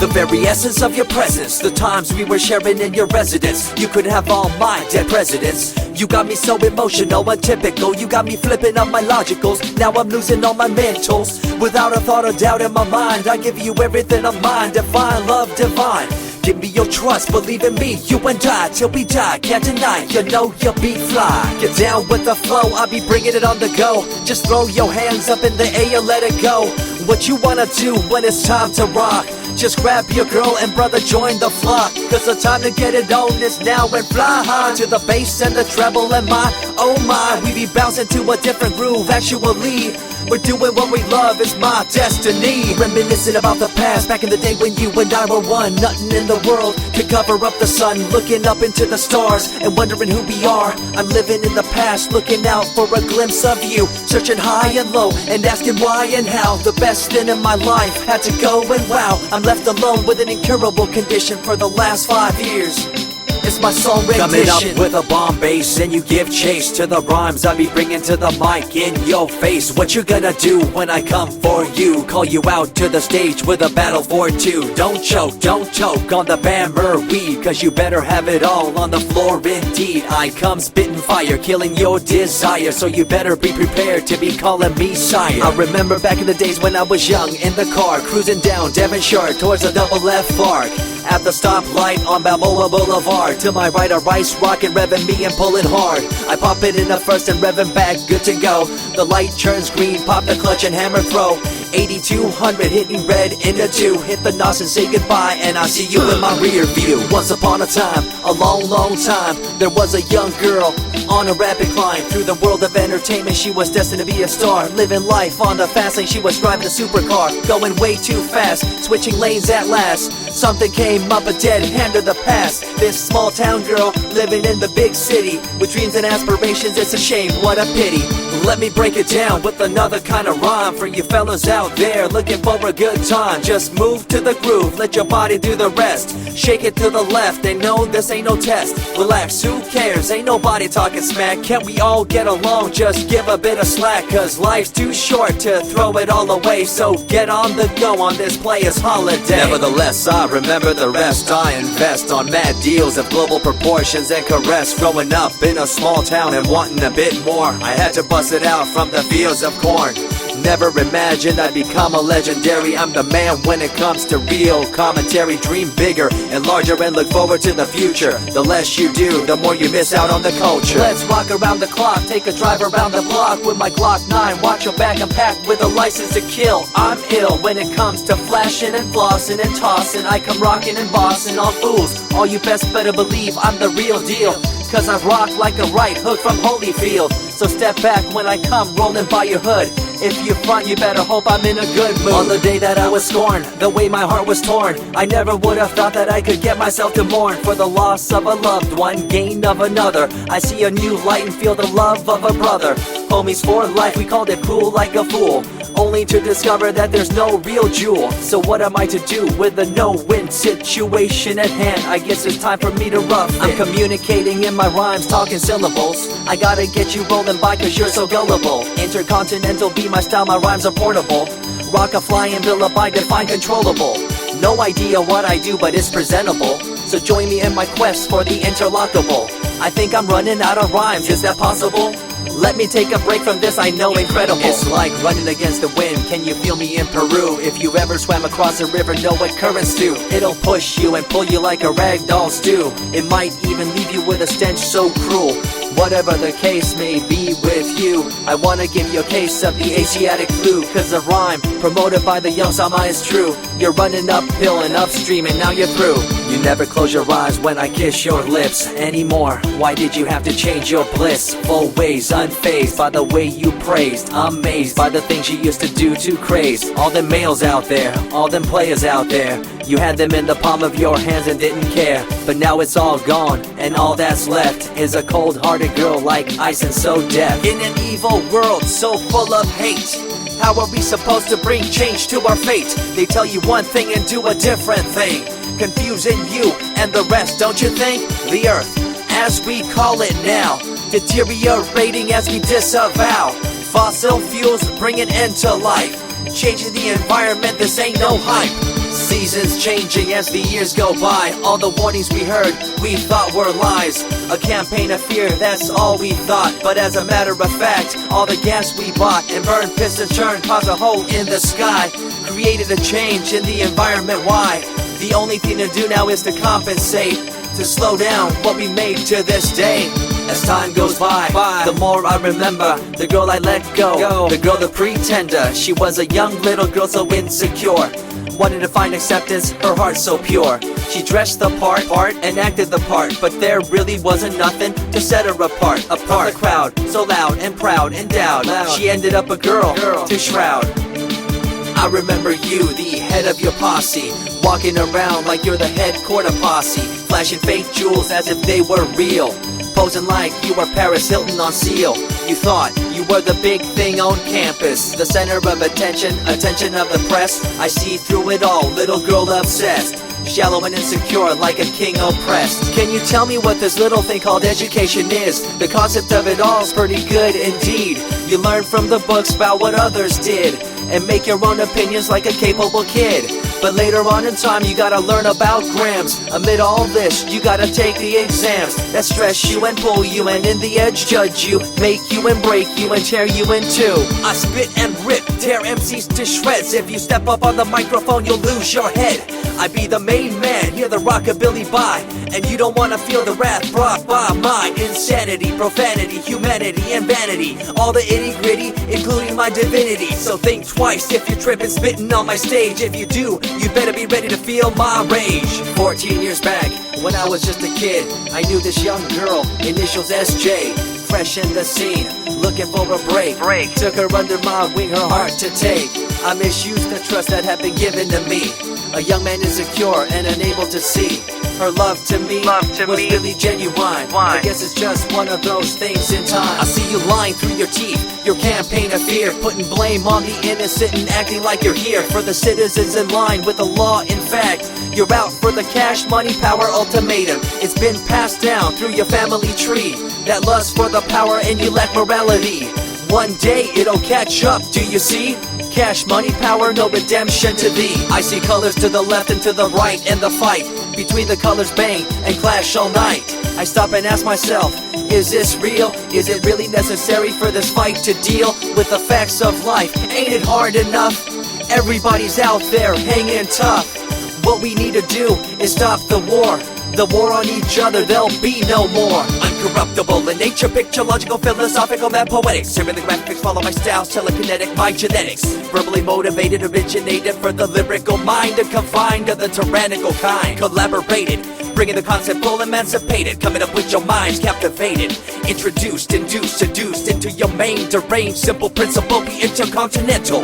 The very essence of your presence, the times we were sharing in your residence. You could have all my dead presidents. You got me so emotional, untypical. You got me flipping up my logicals. Now I'm losing all my mentals. Without a thought or doubt in my mind, I give you everything of mine. Divine love, divine. Give me your trust, believe in me, you and I, till we die, can't deny, you know you'll be fly. Get down with the flow, I'll be bringing it on the go. Just throw your hands up in the air, let it go. What you wanna do when it's time to rock? Just grab your girl and brother, join the flock. Cause the time to get it on is now, and fly high to the bass and the treble and my, oh my. We be bouncing to a different groove, actually. We're doing what we love, it's my destiny. Reminiscing about the past, back in the day when you and I were one. Nothing in the world could cover up the sun. Looking up into the stars and wondering who we are. I'm living in the past, looking out for a glimpse of you. Searching high and low and asking why and how. The best thing in my life had to go, and wow, I'm left alone with an incurable condition for the last 5 years. It's my song rendition. Coming up with a bomb bass and you give chase to the rhymes I be bringing to the mic in your face. What you gonna do when I come for you? Call you out to the stage with a battle for two. Don't choke on the bammer weed, cause you better have it all on the floor indeed. I come spitting fire, killing your desire, so you better be prepared to be calling me sire. I remember back in the days when I was young, in the car, cruising down Devonshire towards the double F arc. At the stoplight on Balboa Boulevard, to my right a rice rocket revving me and pulling hard. I pop it in the first and revving back, good to go. The light turns green, pop the clutch and hammer throw. 8200 hitting red in the 2. Hit the NOS and say goodbye, and I see you in my rear view. Once upon a time, a long time, there was a young girl on a rapid climb through the world of entertainment. She was destined to be a star, living life on the fast lane. She was driving a supercar, going way too fast, switching lanes at last. Something came up, a dead hand of the past. This small town girl living in the big city with dreams and aspirations. It's a shame, what a pity. Let me break it down with another kind of rhyme for you fellas out there looking for a good time. Just move to the groove, let your body do the rest. Shake it to the left, they know this ain't no test. Relax, who cares, ain't nobody talking smack. Can't we all get along, just give a bit of slack. Cause life's too short to throw it all away, so get on the go on this player's holiday. Nevertheless, I remember the rest. I invest on mad deals of global proportions and caress. Growing up in a small town and wanting a bit more, I had to bust it out from the fields of corn. Never imagined I'd become a legendary. I'm the man when it comes to real commentary. Dream bigger and larger and look forward to the future. The less you do, the more you miss out on the culture. Let's rock around the clock, take a drive around the block with my Glock 9. Watch your back, I'm packed with a license to kill. I'm ill when it comes to flashing and flossing and tossing. I come rocking and bossing on fools. All you best better believe I'm the real deal, cause I rock like a right hook from Holyfield. So step back when I come rolling by your hood. If you front, you better hope I'm in a good mood. On the day that I was scorned, the way my heart was torn, I never would have thought that I could get myself to mourn for the loss of a loved one, gain of another. I see a new light and feel the love of a brother. Homies for life, we called it cool like a fool, only to discover that there's no real jewel. So what am I to do with a no-win situation at hand? I guess it's time for me to rough it. I'm communicating in my rhymes, talking syllables. I gotta get you rolling by cause you're so gullible. Intercontinental be my style, my rhymes are portable. Rock a flying villa by define controllable. No idea what I do, but it's presentable. So join me in my quest for the interlockable. I think I'm running out of rhymes, is that possible? Let me take a break from this, I know incredible. It's like running against the wind, can you feel me in Peru? If you ever swam across a river, know what currents do. It'll push you and pull you like a ragdoll stew. It might even leave you with a stench so cruel. Whatever the case may be with you, I wanna give you a case of the Asiatic flu. Cause the rhyme promoted by the young Sama is true. You're running uphill and upstream and now you're through. You never close your eyes when I kiss your lips anymore. Why did you have to change your bliss? Full ways, unfazed by the way you praised. Amazed by the things you used to do to craze. All them males out there, all them players out there, you had them in the palm of your hands and didn't care. But now it's all gone, and all that's left is a cold-hearted girl like ice and so deaf. In an evil world so full of hate, how are we supposed to bring change to our fate? They tell you one thing and do a different thing, confusing you and the rest, don't you think? The earth, as we call it now, deteriorating as we disavow. Fossil fuels bring an end to life, changing the environment, this ain't no hype. Seasons changing as the years go by. All the warnings we heard, we thought were lies. A campaign of fear, that's all we thought. But as a matter of fact, all the gas we bought and burned, pissed and churned caused a hole in the sky. Created a change in the environment, why? The only thing to do now is to compensate, to slow down what we made to this day. As time goes by, the more I remember the girl I let go, the girl, the pretender. She was a young little girl so insecure, wanted to find acceptance, her heart so pure. She dressed the part and acted the part, but there really wasn't nothing to set her apart from the crowd, so loud and proud, endowed. She ended up a girl to shroud. I remember you, the head of your posse, walking around like you're the head quarter posse, flashing fake jewels as if they were real, posing like you were Paris Hilton on seal. You thought you were the big thing on campus, the center of attention of the press. I see through it all, little girl obsessed, shallow and insecure like a king oppressed. Can you tell me what this little thing called education is? The concept of it all's pretty good indeed. You learn from the books about what others did and make your own opinions like a capable kid. But later on in time you gotta learn about grams. Amid all this you gotta take the exams that stress you and pull you, and in the edge judge you, make you and break you and tear you in two. I spit and rip, tear MCs to shreds. If you step up on the microphone you'll lose your head. I be the main man, hear the rockabilly by, and you don't wanna feel the wrath brought by my insanity, profanity, humanity, and vanity. All the itty gritty, including my divinity. So think twice if you're tripping, spitting on my stage. If you do, you better be ready to feel my rage. 14 years back, when I was just a kid, I knew this young girl, initials SJ, fresh in the scene, looking for a break. Took her under my wing, her heart to take. I misused the trust that had been given to me. A young man insecure and unable to see her love to me was really genuine. I guess it's just one of those things in time. I see you lying through your teeth, your campaign of fear, putting blame on the innocent and acting like you're here for the citizens in line with the law. In fact, you're out for the cash, money, power ultimatum. It's been passed down through your family tree, that lust for the power and you lack morality. One day it'll catch up, do you see? Cash, money, power, no redemption to thee. I see colors to the left and to the right, and the fight between the colors bang and clash all night. I stop and ask myself, is this real? Is it really necessary for this fight to deal with the facts of life? Ain't it hard enough? Everybody's out there hanging tough. What we need to do is stop the war on each other, there'll be no more. Uncorruptible in nature, picture, logical, philosophical, mad poetic. Serving the graphics, follow my style, telekinetic, my genetics. Verbally motivated, originated for the lyrical mind, and confined to the tyrannical kind. Collaborated, bringing the concept full emancipated, coming up with your minds captivated. Introduced, induced, seduced into your main deranged, simple principle, be intercontinental.